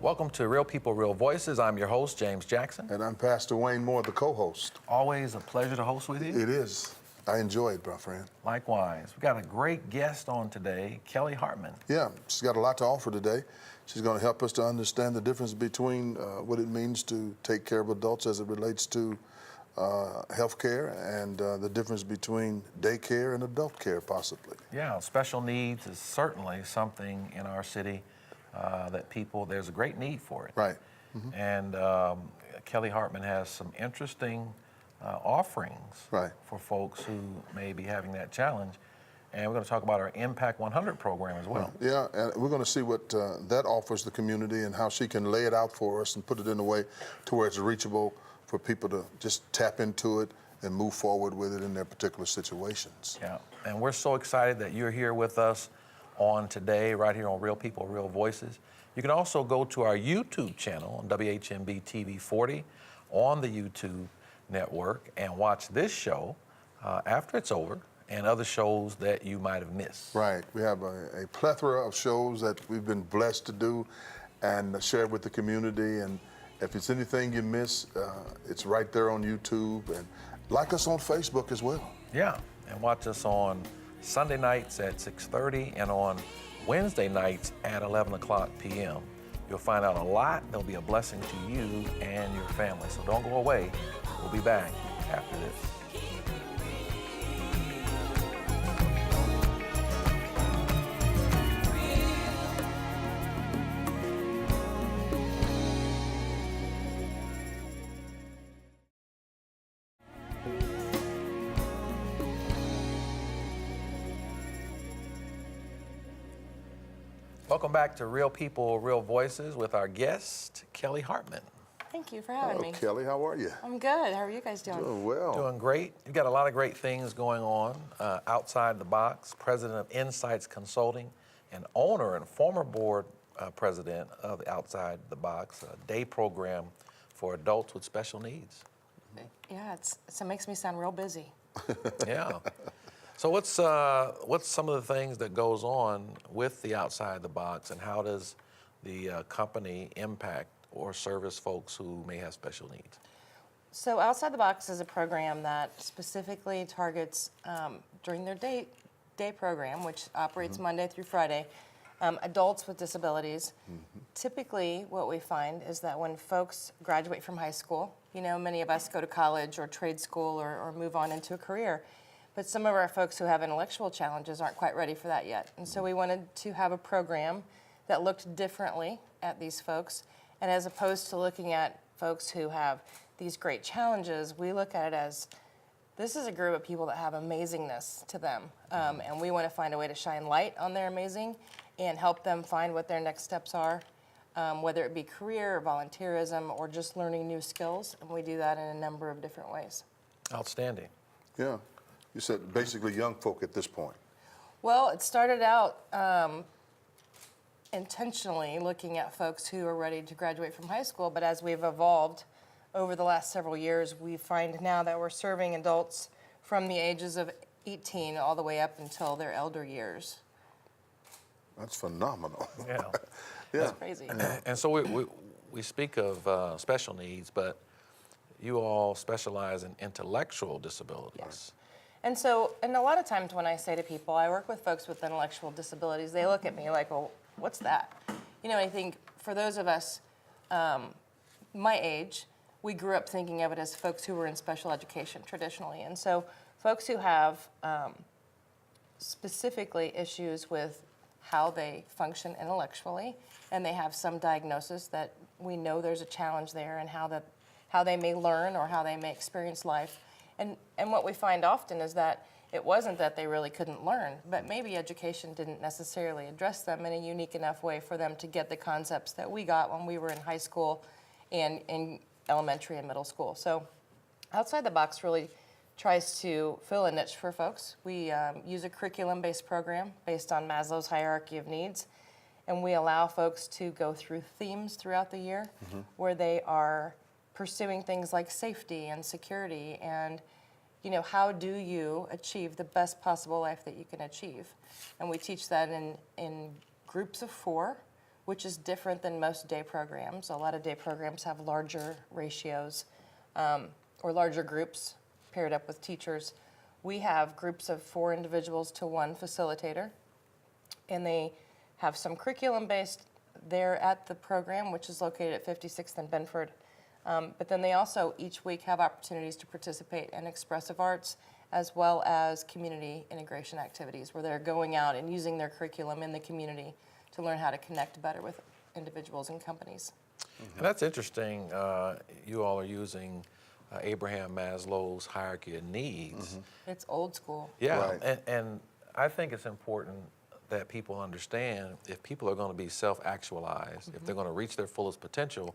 Welcome to Real People, Real Voices. I'm your host, James Jackson. And I'm Pastor Wayne Moore, the co-host. Always a pleasure to host with you. It is. I enjoy it, my friend. Likewise. We got a great guest on today, Kelly Hartman. Yeah, she's got a lot to offer today. She's going to help us to understand the difference between what it means to take care of adults as it relates to health care and the difference between daycare and adult care, possibly. Yeah, special needs is certainly something in our city that there's a great need for it. Right. Mm-hmm. And Kelly Hartman has some interesting offerings for folks who may be having that challenge. And we're going to talk about our Impact 100 program as well. Yeah, and we're going to see what that offers the community and how she can lay it out for us and put it in a way to where it's reachable for people to just tap into it and move forward with it in their particular situations. Yeah, and we're so excited that you're here with us on today, right here on Real People, Real Voices. You can also go to our YouTube channel on WHMB TV 40 on the YouTube network and watch this show after it's over and other shows that you might have missed. Right. We have a plethora of shows that we've been blessed to do and share with the community. And if it's anything you miss, it's right there on YouTube. And like us on Facebook as well. Yeah, and watch us on Sunday nights at 6:30 and on Wednesday nights at 11 o'clock p.m. You'll find out a lot. There'll be a blessing to you and your family. So don't go away. We'll be back after this. Welcome back to Real People, Real Voices with our guest, Kelly Hartman. Thank you for having me. Kelly, how are you? I'm good. How are you guys doing? Doing well. Doing great. You've got a lot of great things going on outside the box. President of Insights Consulting and owner and former board president of Outside the Box, a day program for adults with special needs. Yeah, it makes me sound real busy. Yeah. So what's some of the things that goes on with the Outside the Box, and how does the company impact or service folks who may have special needs? So Outside the Box is a program that specifically targets, during their day program, which operates Monday through Friday, adults with disabilities. Typically, what we find is that when folks graduate from high school, you know, many of us go to college or trade school or move on into a career, but some of our folks who have intellectual challenges aren't quite ready for that yet. And so we wanted to have a program that looked differently at these folks. And as opposed to looking at folks who have these great challenges, we look at it as this is a group of people that have amazingness to them. And we want to find a way to shine light on their amazing and help them find what their next steps are, whether it be career or volunteerism or just learning new skills. And we do that in a number of different ways. Outstanding. Yeah. You said basically young folk at this point. Well, it started out intentionally looking at folks who are ready to graduate from high school, but as we've evolved over the last several years, we find now that we're serving adults from the ages of 18 all the way up until their elder years. That's phenomenal. Yeah. That's crazy. And so we speak of special needs, but you all specialize in intellectual disabilities. Yes. And so, and a lot of times when I say to people, I work with folks with intellectual disabilities, they look at me like, well, what's that? You know, I think for those of us my age, we grew up thinking of it as folks who were in special education traditionally. And so folks who have specifically issues with how they function intellectually, and they have some diagnosis that we know there's a challenge there, and how they may learn or how they may experience life. And what we find often is that it wasn't that they really couldn't learn, but maybe education didn't necessarily address them in a unique enough way for them to get the concepts that we got when we were in high school and in elementary and middle school. So Outside the Box really tries to fill a niche for folks. We use a curriculum-based program based on Maslow's hierarchy of needs, and we allow folks to go through themes throughout the year where they are pursuing things like safety and security and, you know, how do you achieve the best possible life that you can achieve? And we teach that in groups of 4 which is different than most day programs. A lot of day programs have larger ratios or larger groups paired up with teachers. We have groups of 4 individuals to 1 facilitator, and they have some curriculum based there at the program, which is located at 56th and Benford. But then they also each week have opportunities to participate in expressive arts as well as community integration activities where they're going out and using their curriculum in the community to learn how to connect better with individuals and companies. And that's interesting. You all are using Abraham Maslow's hierarchy of needs. It's old school. Yeah, Right. and I think it's important that people understand if people are going to be self-actualized, if they're going to reach their fullest potential,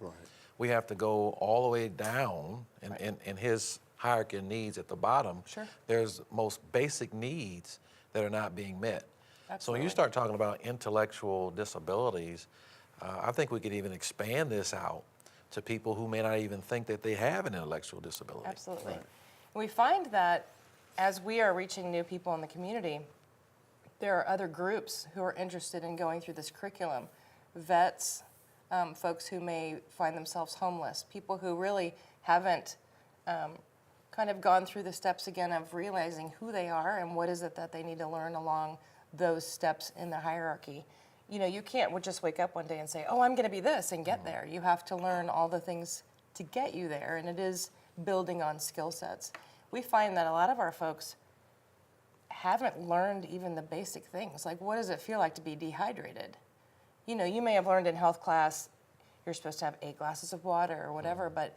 we have to go all the way down in his hierarchy of needs at the bottom. Sure. There's most basic needs that are not being met. So when you Absolutely. start talking about intellectual disabilities, I think we could even expand this out to people who may not even think that they have an intellectual disability. Absolutely. We find that as we are reaching new people in the community, there are other groups who are interested in going through this curriculum. Vets, folks who may find themselves homeless, people who really haven't kind of gone through the steps again of realizing who they are and what is it that they need to learn along those steps in the hierarchy. You know, you can't just wake up one day and say, oh, I'm going to be this and get there. You have to learn all the things to get you there, and it is building on skill sets. We find that a lot of our folks haven't learned even the basic things, like what does it feel like to be dehydrated? You know, you may have learned in health class you're supposed to have 8 glasses of water or whatever, but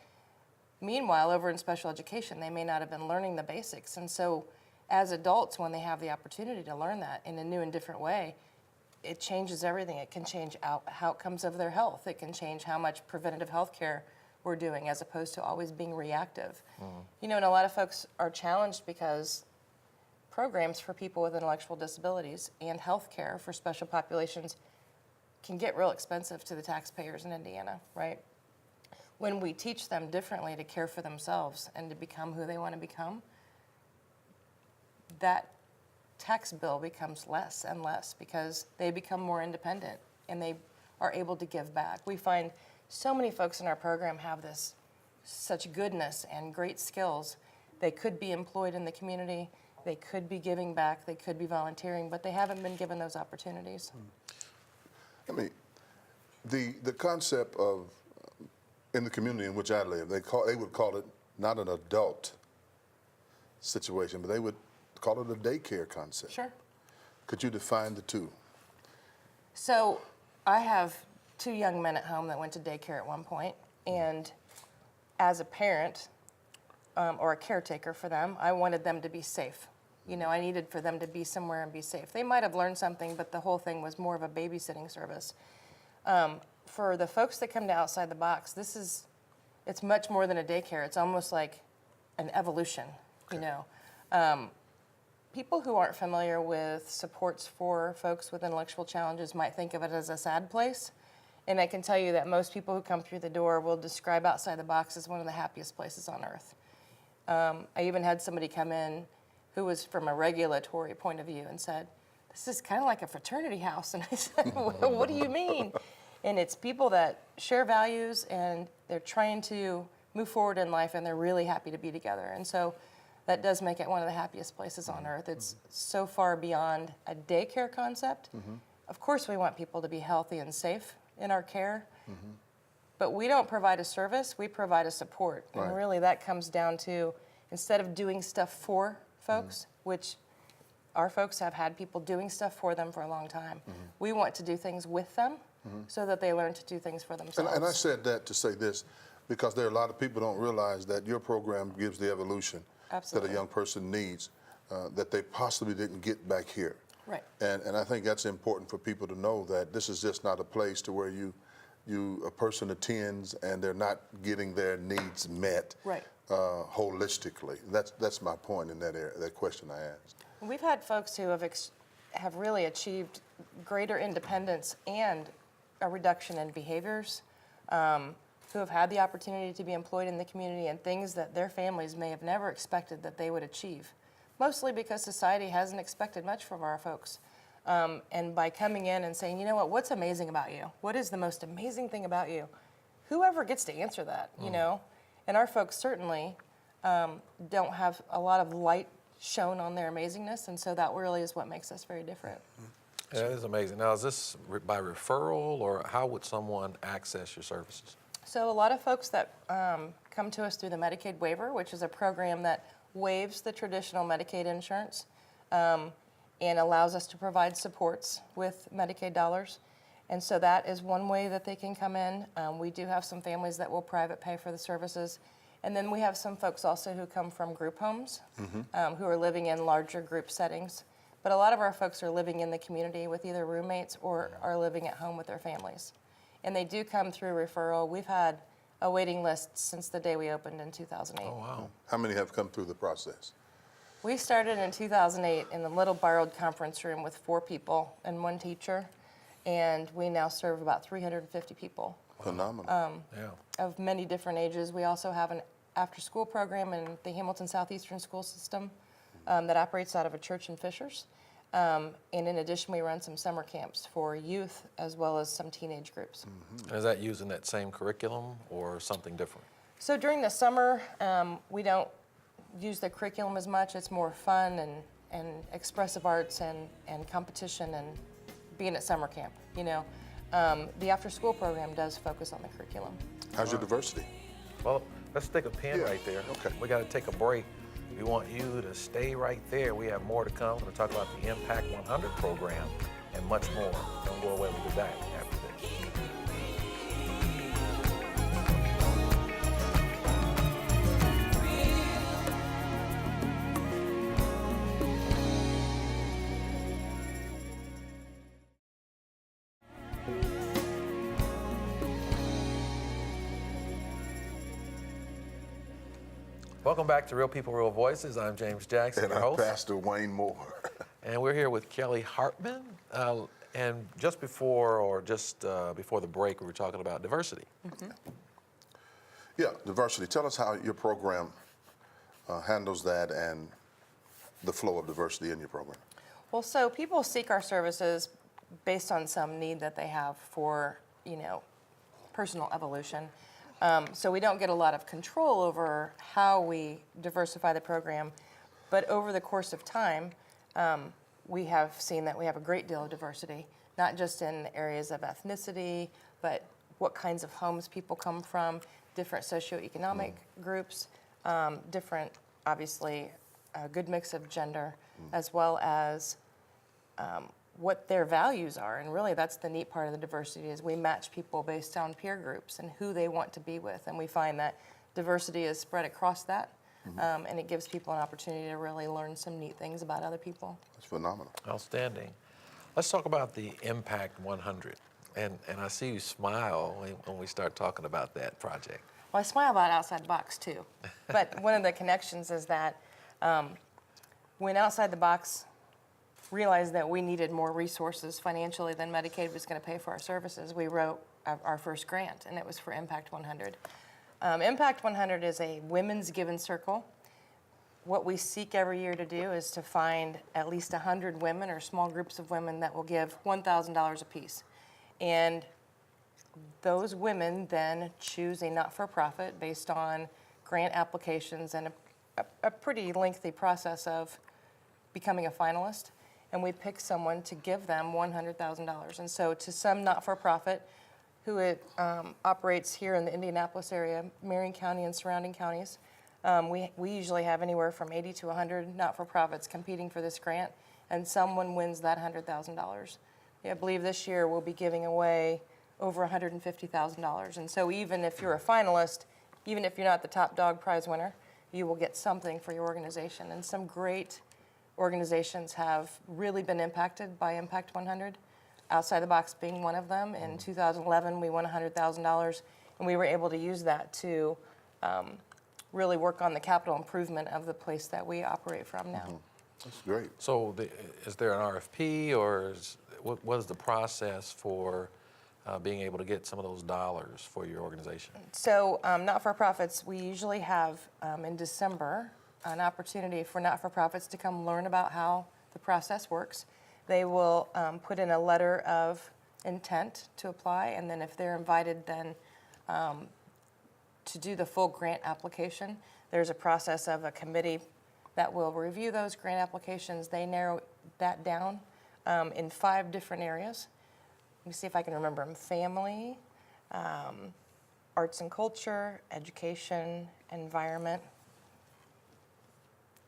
meanwhile, over in special education, they may not have been learning the basics. And so as adults, when they have the opportunity to learn that in a new and different way, it changes everything. It can change outcomes of their health. It can change how much preventative health care we're doing as opposed to always being reactive. You know, and a lot of folks are challenged because programs for people with intellectual disabilities and health care for special populations can get real expensive to the taxpayers in Indiana, right? When we teach them differently to care for themselves and to become who they want to become, that tax bill becomes less and less because they become more independent and they are able to give back. We find so many folks in our program have this such goodness and great skills. They could be employed in the community, they could be giving back, they could be volunteering, but they haven't been given those opportunities. I mean, the concept of in the community in which I live, they would call it not an adult situation, but they would call it a daycare concept. Sure. Could you define the two? So I have 2 young men at home that went to daycare at one point, and as a parent or a caretaker for them, I wanted them to be safe. You know, I needed for them to be somewhere and be safe. They might have learned something, but the whole thing was more of a babysitting service. For the folks that come to Outside the Box, it's much more than a daycare. It's almost like an evolution, you know. People who aren't familiar with supports for folks with intellectual challenges might think of it as a sad place. And I can tell you that most people who come through the door will describe Outside the Box as one of the happiest places on earth. I even had somebody come in who was from a regulatory point of view and said, this is kind of like a fraternity house. And I said, well, what do you mean? And it's people that share values and they're trying to move forward in life and they're really happy to be together. And so that does make it one of the happiest places on earth. It's so far beyond a daycare concept. Of course, we want people to be healthy and safe in our care, but we don't provide a service, we provide a support. Right. And really that comes down to, instead of doing stuff for folks, which our folks have had people doing stuff for them for a long time, we want to do things with them so that they learn to do things for themselves. And I said that to say this, because there are a lot of people don't realize that your program gives the evolution Absolutely. that a young person needs that they possibly didn't get back here. Right. And I think that's important for people to know that this is just not a place to where a person attends and they're not getting their needs met Right. holistically. That's my point in that area, that question I asked. We've had folks who have really achieved greater independence and a reduction in behaviors, who have had the opportunity to be employed in the community and things that their families may have never expected that they would achieve, mostly because society hasn't expected much from our folks. And by coming in and saying, you know what, what's amazing about you? What is the most amazing thing about you? Whoever gets to answer that, you know? And our folks certainly don't have a lot of light shown on their amazingness, and so that really is what makes us very different. Yeah, it is amazing. Now, is this by referral, or how would someone access your services? So a lot of folks that come to us through the Medicaid waiver, which is a program that waives the traditional Medicaid insurance and allows us to provide supports with Medicaid dollars. And so that is one way that they can come in. We do have some families that will private pay for the services. And then we have some folks also who come from group homes, who are living in larger group settings. But a lot of our folks are living in the community with either roommates or are living at home with their families. And they do come through referral. We've had a waiting list since the day we opened in 2008. Oh, wow. How many have come through the process? We started in 2008 in the little borrowed conference room with 4 people and 1 teacher. And we now serve about 350 people Phenomenal. Yeah. of many different ages. We also have an after-school program in the Hamilton Southeastern School System that operates out of a church in Fishers. And in addition, we run some summer camps for youth as well as some teenage groups. Is that using that same curriculum or something different? So during the summer, we don't use the curriculum as much. It's more fun and expressive arts and competition and being at summer camp, you know. The after-school program does focus on the curriculum. How's your diversity? Well, let's take a pin Yeah, right there. okay. We got to take a break. We want you to stay right there. We have more to come. We're going to talk about the Impact 100 program and much more. Don't go away. We'll be back after this. Welcome back to Real People, Real Voices. I'm James Jackson, And your I'm host. Pastor Wayne Moore. And we're here with Kelly Hartman. And just before the break, we were talking about diversity. Yeah, diversity. Tell us how your program handles that and the flow of diversity in your program. Well, so people seek our services based on some need that they have for, you know, personal evolution. So we don't get a lot of control over how we diversify the program, but over the course of time, we have seen that we have a great deal of diversity, not just in areas of ethnicity, but what kinds of homes people come from, different socioeconomic groups, different, obviously, a good mix of gender, as well as what their values are. And really that's the neat part of the diversity is we match people based on peer groups and who they want to be with. And we find that diversity is spread across that. And it gives people an opportunity to really learn some neat things about other people. That's phenomenal. Outstanding. Let's talk about the Impact 100. And I see you smile when we start talking about that project. Well, I smile about Outside the Box too. But one of the connections is that when Outside the Box realized that we needed more resources financially than Medicaid was going to pay for our services, we wrote our first grant, and it was for Impact 100. Impact 100 is a women's given circle. What we seek every year to do is to find at least 100 women or small groups of women that will give $1,000 apiece. And those women then choose a not-for-profit based on grant applications and a pretty lengthy process of becoming a finalist. And we pick someone to give them $100,000. And so to some not-for-profit who operates here in the Indianapolis area, Marion County and surrounding counties, we usually have anywhere from 80 to 100 not-for-profits competing for this grant, and someone wins that $100,000. I believe this year we'll be giving away over $150,000. And so even if you're a finalist, even if you're not the top dog prize winner, you will get something for your organization. And some great organizations have really been impacted by Impact 100, Outside the Box being one of them. In 2011, we won $100,000, and we were able to use that to really work on the capital improvement of the place that we operate from now. That's great. So is there an RFP, or what is the process for being able to get some of those dollars for your organization? So not-for-profits, we usually have in December an opportunity for not-for-profits to come learn about how the process works. They will put in a letter of intent to apply, and then if they're invited then to do the full grant application, there's a process of a committee that will review those grant applications. They narrow that down in 5 different areas. Let me see if I can remember them. Family, arts and culture, education, environment,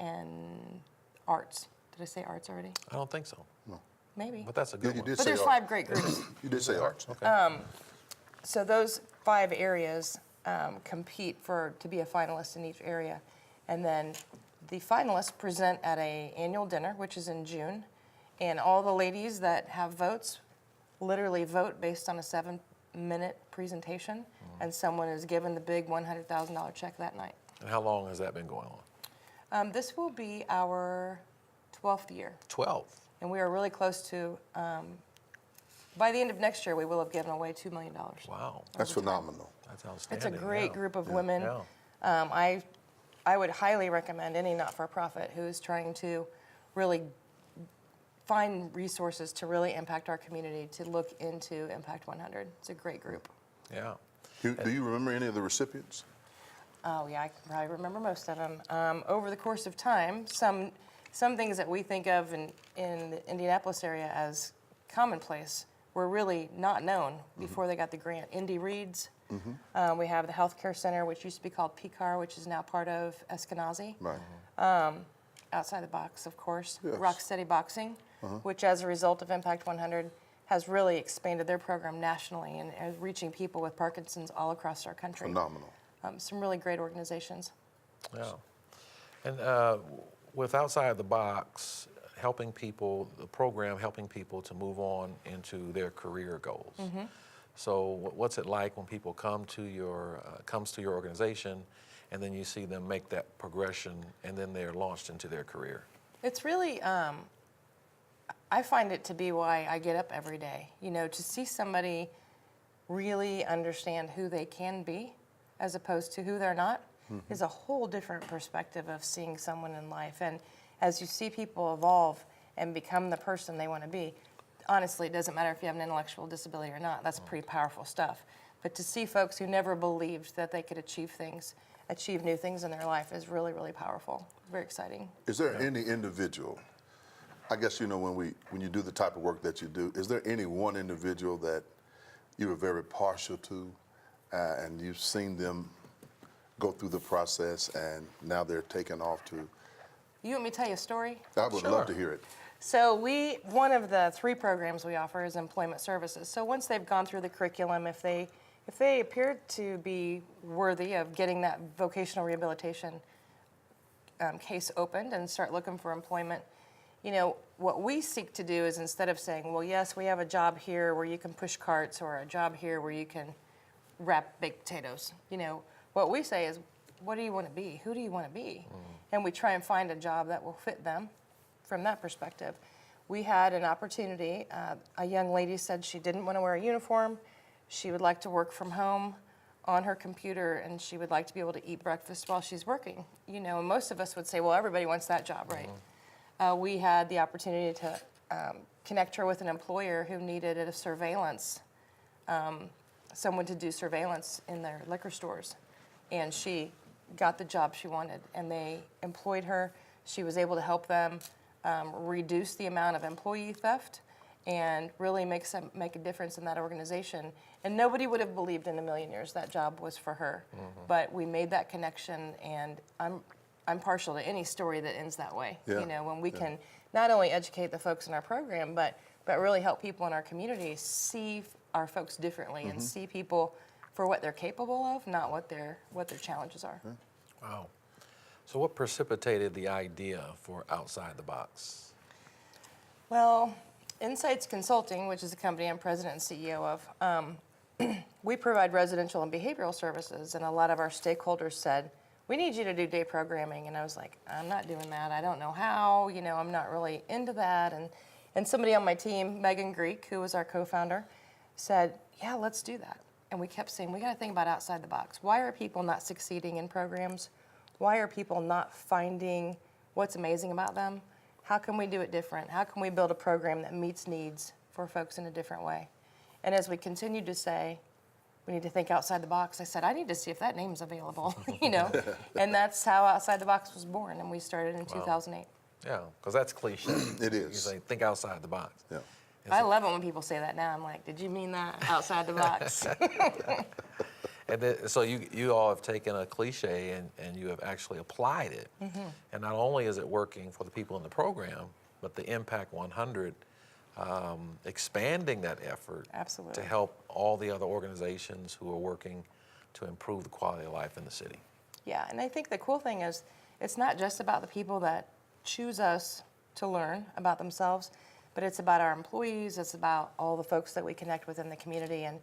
and arts. Did I say arts already? I don't think so, Maybe. but that's a You good one. did But say there's arts. 5 great groups. You did say arts. Okay. So those 5 areas compete to be a finalist in each area. And then the finalists present at an annual dinner, which is in June. And all the ladies that have votes literally vote based on a 7-minute presentation. And someone is given the big $100,000 check that night. And how long has that been going on? This will be our 12th year. 12. And we are really close to, by the end of next year, we will have given away $2 million. Wow, That's phenomenal. that's It's a outstanding. great yeah. group of women. Yeah. I would highly recommend any not-for-profit who is trying to really find resources to really impact our community to look into Impact 100. It's a great group. Yeah. Do you remember any of the recipients? Oh yeah, I can probably remember most of them. Over the course of time, some things that we think of in the Indianapolis area as commonplace were really not known before they got the grant. Indy Reads. We have the Healthcare Center, which used to be called PCAR, which is now part of Eskenazi. Right. Outside the box, of course. Yes. Rocksteady Boxing, which as a result of Impact 100 has really expanded their program nationally and is reaching people with Parkinson's all across our country. Phenomenal. Some really great organizations. Yeah. And with Outside the Box, helping people, the program helping people to move on into their career goals. So what's it like when people comes to your organization and then you see them make that progression and then they're launched into their career? It's really, I find it to be why I get up every day. You know, to see somebody really understand who they can be as opposed to who they're not is a whole different perspective of seeing someone in life. And as you see people evolve and become the person they want to be, honestly, it doesn't matter if you have an intellectual disability or not. That's pretty powerful stuff. But to see folks who never believed that they could achieve new things in their life is really, really powerful. Very exciting. Is there any individual, I guess, you know, when you do the type of work that you do, is there any one individual that you were very partial to and you've seen them go through the process and now they're taken off to? You want me to tell you a story? I would Sure. love to hear it. So one of the 3 programs we offer is employment services. So once they've gone through the curriculum, if they appear to be worthy of getting that vocational rehabilitation case opened and start looking for employment, you know, what we seek to do is instead of saying, well, yes, we have a job here where you can push carts or a job here where you can wrap baked potatoes, you know, what we say is, what do you want to be? Who do you want to be? And we try and find a job that will fit them from that perspective. We had an opportunity. A young lady said she didn't want to wear a uniform. She would like to work from home on her computer, and she would like to be able to eat breakfast while she's working. You know, and most of us would say, well, everybody wants that job, right? We had the opportunity to connect her with an employer who needed a surveillance, someone to do surveillance in their liquor stores. And she got the job she wanted, and they employed her. She was able to help them reduce the amount of employee theft and really make a difference in that organization. And nobody would have believed in a million years that job was for her. But we made that connection, and I'm partial to any story that ends that way. Yeah. You know, when we can not only educate the folks in our program, but really help people in our community see our folks differently and see people for what they're capable of, not what their challenges are. Wow. So what precipitated the idea for Outside the Box? Well, Insights Consulting, which is a company I'm president and CEO of, we provide residential and behavioral services, and a lot of our stakeholders said, we need you to do day programming. And I was like, I'm not doing that. I don't know how, you know, I'm not really into that. And somebody on my team, Megan Greek, who was our co-founder, said, yeah, let's do that. And we kept saying, we got to think about outside the box. Why are people not succeeding in programs? Why are people not finding what's amazing about them? how can we do it different? How can we build a program that meets needs for folks in a different way? And as we continued to say, we need to think outside the box, I said, I need to see if that name's available, you know? And that's how Outside the Box was born, and we started in 2008. Yeah, because that's cliche. It You is. say, think outside the box. Yeah. I love it when people say that now. I'm like, did you mean that outside the box? And then, so you all have taken a cliche and you have actually applied it. And not only is it working for the people in the program, but the Impact 100, expanding that effort Absolutely. to help all the other organizations who are working to improve the quality of life in the city. Yeah, and I think the cool thing is it's not just about the people that choose us to learn about themselves, but it's about our employees, it's about all the folks that we connect with in the community, and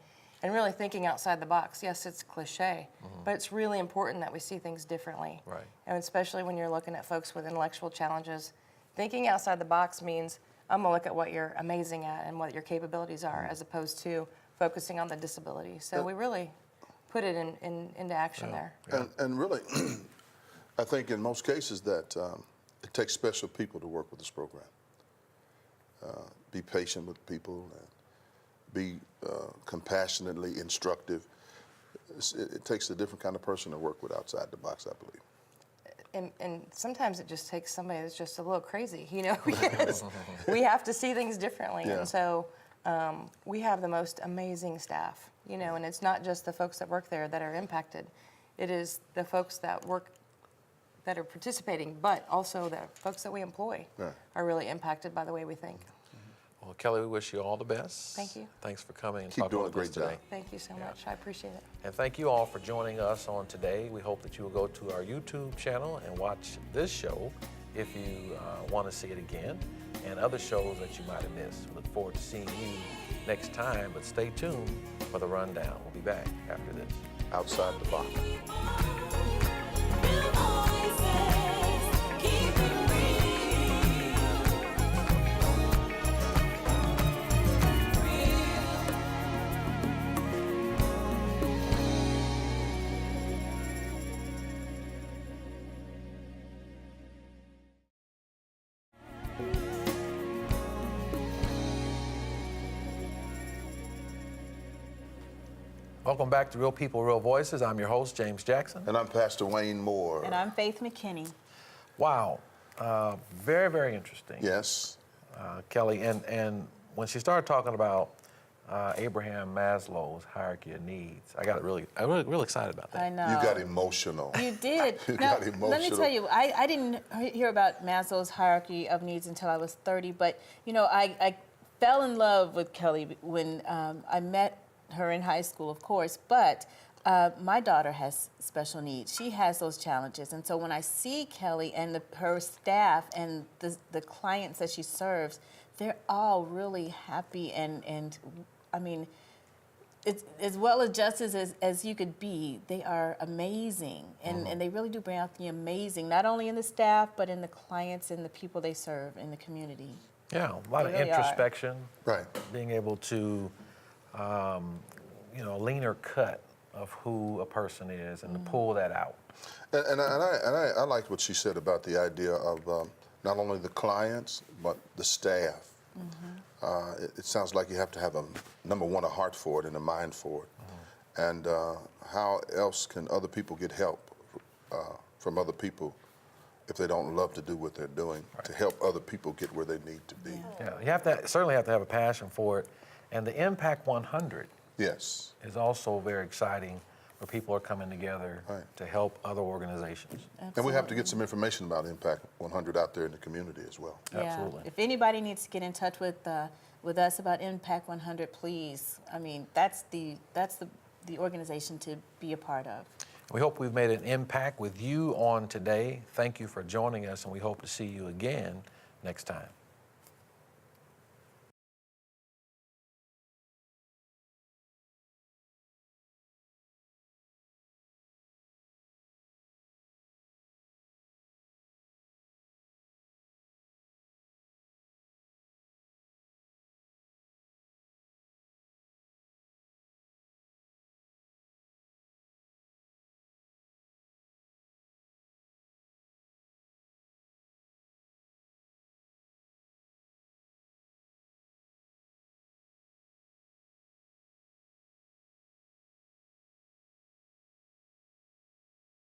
really thinking outside the box. Yes, it's cliche, but it's really important that we see things differently. Right. And especially when you're looking at folks with intellectual challenges, thinking outside the box means I'm gonna look at what you're amazing at and what your capabilities are, as opposed to focusing on the disability. So we really put it into action there. And really, I think in most cases that it takes special people to work with this program. Be patient with people and be compassionately instructive. It takes a different kind of person to work with outside the box, I believe. And sometimes it just takes somebody that's just a little crazy, you know, because we have to see things differently. Yeah. And so we have the most amazing staff, you know, and it's not just the folks that work there that are impacted. It is the folks that work, that are participating, but also the folks that we employ Right. are really impacted by the way we think. Well, Kelly, we wish you all the best. Thank you. Thanks for coming and Keep talking doing with a us great today. job. Thank you so much. I appreciate it. And thank you all for joining us on today. We hope that you will go to our YouTube channel and watch this show if you want to see it again, and other shows that you might have missed. We look forward to seeing you next time, but stay tuned for the rundown. We'll be back after this. Outside the box. Welcome back to Real People, Real Voices. I'm your host, James Jackson. And I'm Pastor Wayne Moore. And I'm Faith McKinney. Wow, very, very interesting. Yes. Kelly, and when she started talking about Abraham Maslow's hierarchy of needs, I'm really excited about that. I know. You got emotional. You did. You Now, got let me emotional. tell you, I didn't hear about Maslow's hierarchy of needs until I was 30, but, you know, I fell in love with Kelly when I met her in high school, of course, but my daughter has special needs. She has those challenges. And so when I see Kelly and her staff and the clients that she serves, they're all really happy and I mean, it's as well adjusted as you could be. They are amazing, and they really do bring out the amazing, not only in the staff, but in the clients and the people they serve in the community. Yeah, a lot of They really are. introspection, Right. being able to, a leaner cut of who a person is and to pull that out. And I liked what she said about the idea of not only the clients, but the staff. It sounds like you have to have number one, a heart for it and a mind for it. And how else can other people get help from other people if they don't love to do what they're doing, to help other people get where they need to be? Yeah, you certainly have to have a passion for it. And the Impact 100 Yes. is also very exciting, where people are coming together Right. to help other organizations. And we have to get some information about Impact 100 out there in the community as well. Absolutely. Yeah. If anybody needs to get in touch with us about Impact 100, please. I mean, that's the organization to be a part of. We hope we've made an impact with you on today. Thank you for joining us, and we hope to see you again next time.